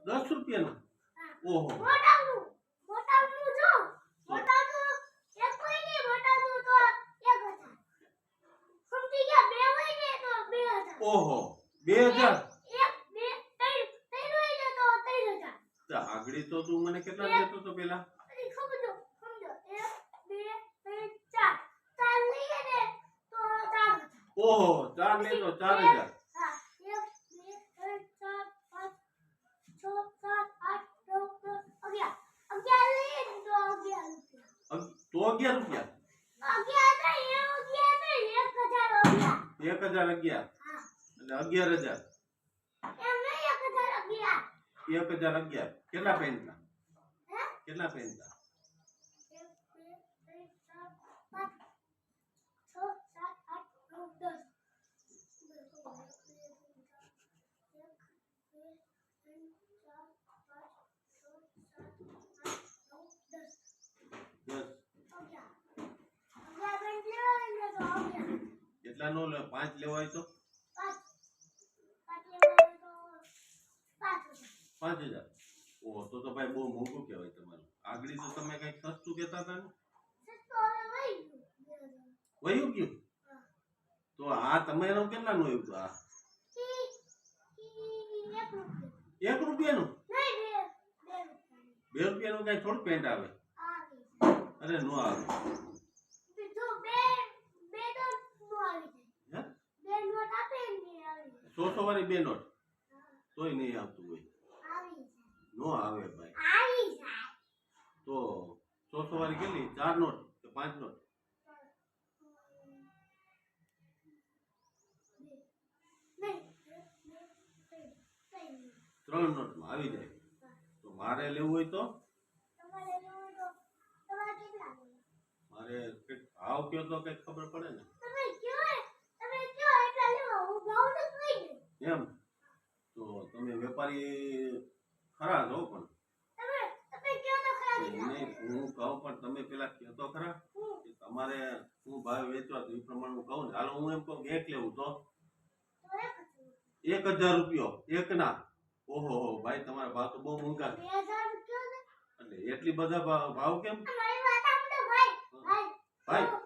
₹10 ઓહો મોટાનું જો મોટાનું એક કોઈ નહીં મોટાનું તો 1000 સમજી ગયા બે હોય ને તો 2000 ઓહો 2000 એક બે ત્રણ હોય ને તો 3000 તો આગળી તો તું મને કેટલા દેતો તો પેલા સમજો 1 2 3 4 ચાર લઈએ ને તો 4000 ઓહો 4 લે તો 4000 હા 1 2 3 4 5 6 7 8 9 10 11 લઈએ ને તો 11 તો ₹11 1011 એટલે 11000 1011 કેટલા પેનના કેટલા પેનના 10 કેટલા નો 5 લેવાય તો 5000 ઓહો તો ભાઈ બહુ મોંઘું કહેવાય તમારું આગળી તો તમે કઈક સસ્તું કહેતા હતા ને વયું ગયું તો આ તમારો કેટલા નું આવ્યું આ ₹1 નું ₹2 નું કઈ થોડું પેન્ટ આવે અરે નો આવે સો વાળી 2 નોટ તોય નહીં આવતું હોય નો આવે ભાઈ તો 100 વાળી કેટલી 4 નોટ કે 5 નોટ 3 નોટ માં આવી જાય તો મારે લેવું હોય તો મારે કઈક ભાવ કયો તો કઈક ખબર પડે ને એમ તો તમે વેપારી ખરા છો પણ હું કહું પણ તમે પેલા કહેતો ખરા કે તમારે હું ભાવ વેચવા તો એ પ્રમાણે હું કહું ને હાલો હું એમ કહું એક લેવું તો ₹1000 એક ના ઓહો ભાઈ તમારા ભાવ તો બહુ મોંઘા એટલે એટલી બધા ભાવ કેમ ભાઈ